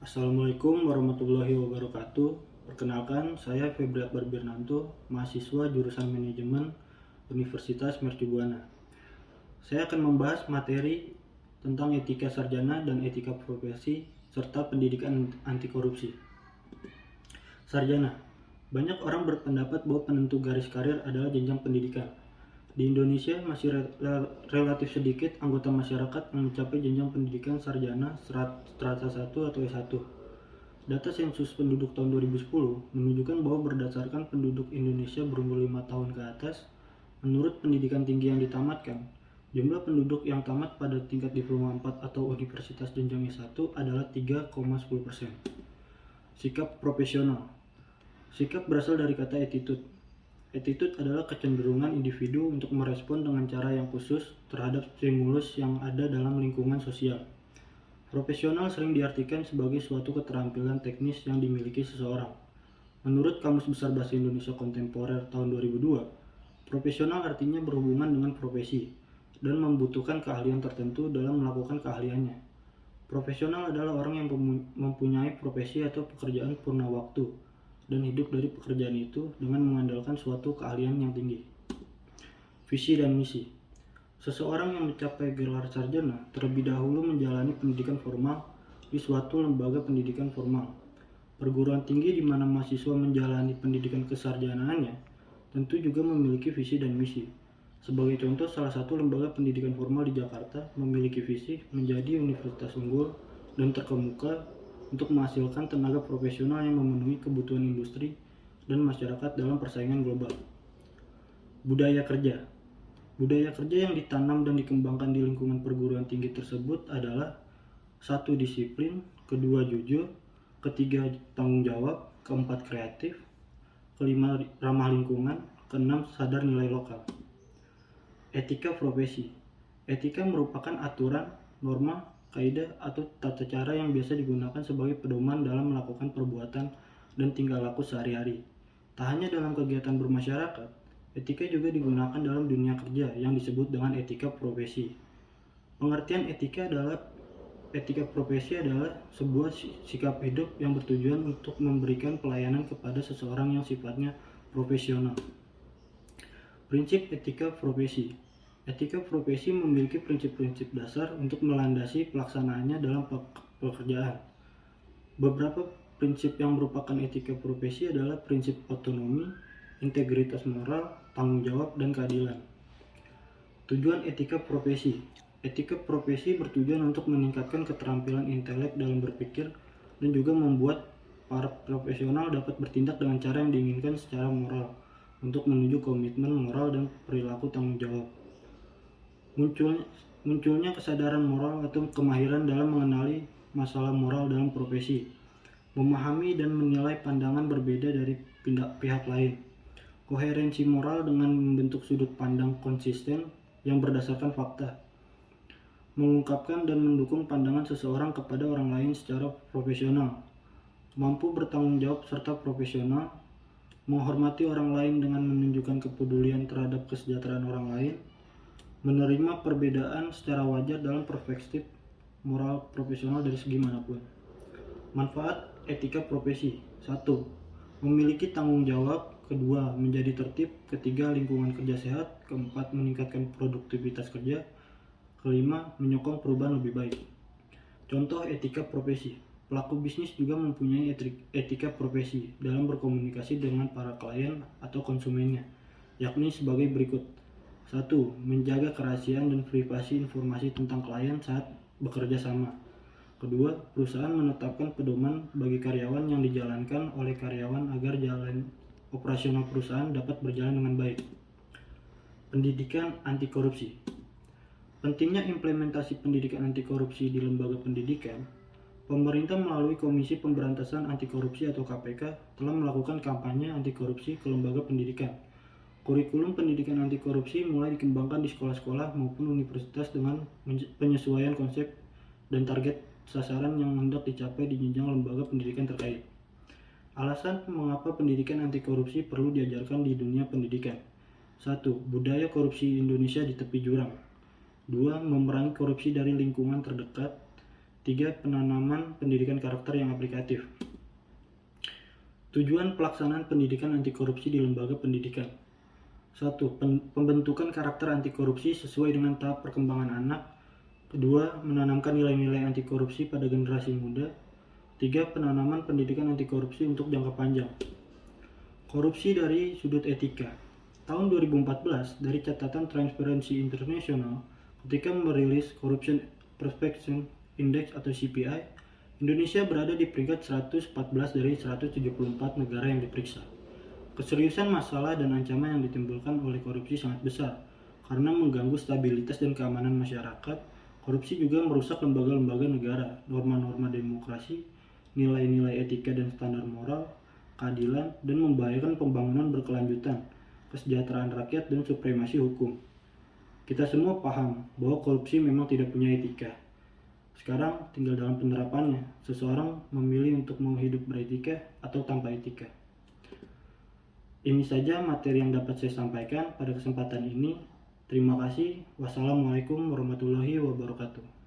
Assalamualaikum warahmatullahi wabarakatuh. Perkenalkan, saya Febriat Barbirnanto, mahasiswa jurusan Manajemen Universitas Mercubuana. Saya akan membahas materi tentang etika sarjana dan etika profesi serta pendidikan anti korupsi. Sarjana. Banyak orang berpendapat bahwa penentu garis karir adalah jenjang pendidikan. Di Indonesia masih relatif sedikit anggota masyarakat yang mencapai jenjang pendidikan sarjana strata 1 atau S1. Data sensus penduduk tahun 2010 menunjukkan bahwa berdasarkan penduduk Indonesia berumur 5 tahun ke atas, menurut pendidikan tinggi yang ditamatkan, jumlah penduduk yang tamat pada tingkat diploma 4 atau universitas jenjang S1 adalah 3,10%. Sikap profesional. Sikap berasal dari kata attitude. Attitude adalah kecenderungan individu untuk merespon dengan cara yang khusus terhadap stimulus yang ada dalam lingkungan sosial. Profesional sering diartikan sebagai suatu keterampilan teknis yang dimiliki seseorang. Menurut Kamus Besar Bahasa Indonesia Kontemporer tahun 2002, profesional artinya berhubungan dengan profesi dan membutuhkan keahlian tertentu dalam melakukan keahliannya. Profesional adalah orang yang mempunyai profesi atau pekerjaan purna waktu dan hidup dari pekerjaan itu dengan mengandalkan suatu keahlian yang tinggi. Visi dan misi. Seseorang yang mencapai gelar sarjana terlebih dahulu menjalani pendidikan formal di suatu lembaga pendidikan formal. Perguruan tinggi di mana mahasiswa menjalani pendidikan kesarjanaannya tentu juga memiliki visi dan misi. Sebagai contoh, salah satu lembaga pendidikan formal di Jakarta memiliki visi menjadi universitas unggul dan terkemuka untuk menghasilkan tenaga profesional yang memenuhi kebutuhan industri dan masyarakat dalam persaingan global. Budaya kerja. Budaya kerja yang ditanam dan dikembangkan di lingkungan perguruan tinggi tersebut adalah 1. Disiplin, 2. Jujur, 3. Tanggung jawab, 4. Kreatif, 5. Ramah lingkungan, 6. Sadar nilai lokal. Etika profesi. Etika merupakan aturan, norma, kaidah atau tata cara yang biasa digunakan sebagai pedoman dalam melakukan perbuatan dan tingkah laku sehari-hari. Tak hanya dalam kegiatan bermasyarakat, etika juga digunakan dalam dunia kerja yang disebut dengan etika profesi. Pengertian etika profesi adalah sebuah sikap hidup yang bertujuan untuk memberikan pelayanan kepada seseorang yang sifatnya profesional. Prinsip etika profesi. Etika profesi memiliki prinsip-prinsip dasar untuk melandasi pelaksanaannya dalam pekerjaan. Beberapa prinsip yang merupakan etika profesi adalah prinsip otonomi, integritas moral, tanggung jawab, dan keadilan. Tujuan etika profesi. Etika profesi bertujuan untuk meningkatkan keterampilan intelek dalam berpikir dan juga membuat para profesional dapat bertindak dengan cara yang diinginkan secara moral untuk menuju komitmen moral dan perilaku tanggung jawab. Munculnya kesadaran moral atau kemahiran dalam mengenali masalah moral dalam profesi, memahami dan menilai pandangan berbeda dari pihak lain, koherensi moral dengan membentuk sudut pandang konsisten yang berdasarkan fakta, mengungkapkan dan mendukung pandangan seseorang kepada orang lain secara profesional, mampu bertanggung jawab serta profesional, menghormati orang lain dengan menunjukkan kepedulian terhadap kesejahteraan orang lain, menerima perbedaan secara wajar dalam perspektif moral profesional dari segi manapun. Manfaat etika profesi. 1. Memiliki tanggung jawab. 2. Menjadi tertib. 3. Lingkungan kerja sehat. 4. Meningkatkan produktivitas kerja. 5. Menyokong perubahan lebih baik. Contoh etika profesi. Pelaku bisnis juga mempunyai etika profesi dalam berkomunikasi dengan para klien atau konsumennya, yakni sebagai berikut. 1. Menjaga kerahasiaan dan privasi informasi tentang klien saat bekerja sama. 2. Perusahaan menetapkan pedoman bagi karyawan yang dijalankan oleh karyawan agar jalan operasional perusahaan dapat berjalan dengan baik. Pendidikan anti korupsi. Pentingnya implementasi pendidikan anti korupsi di lembaga pendidikan. Pemerintah melalui Komisi Pemberantasan Anti Korupsi atau KPK telah melakukan kampanye anti korupsi ke lembaga pendidikan. Kurikulum pendidikan anti korupsi mulai dikembangkan di sekolah-sekolah maupun universitas dengan penyesuaian konsep dan target sasaran yang hendak dicapai di jenjang lembaga pendidikan terkait. Alasan mengapa pendidikan anti korupsi perlu diajarkan di dunia pendidikan. 1. Budaya korupsi Indonesia di tepi jurang. 2. Memerangi korupsi dari lingkungan terdekat. 3. Penanaman pendidikan karakter yang aplikatif. Tujuan pelaksanaan pendidikan anti korupsi di lembaga pendidikan. 1. Pembentukan karakter anti korupsi sesuai dengan tahap perkembangan anak. 2. Menanamkan nilai-nilai anti korupsi pada generasi muda. 3. Penanaman pendidikan anti korupsi untuk jangka panjang. Korupsi dari sudut etika. Tahun 2014, dari catatan Transparency International, ketika merilis Corruption Perception Index atau CPI, Indonesia berada di peringkat 114 dari 174 negara yang diperiksa. Keseriusan masalah dan ancaman yang ditimbulkan oleh korupsi sangat besar, karena mengganggu stabilitas dan keamanan masyarakat. Korupsi juga merusak lembaga-lembaga negara, norma-norma demokrasi, nilai-nilai etika dan standar moral, keadilan, dan membahayakan pembangunan berkelanjutan, kesejahteraan rakyat, dan supremasi hukum. Kita semua paham bahwa korupsi memang tidak punya etika. Sekarang tinggal dalam penerapannya, seseorang memilih untuk mau hidup beretika atau tanpa etika. Ini saja materi yang dapat saya sampaikan pada kesempatan ini. Terima kasih. Wassalamualaikum warahmatullahi wabarakatuh.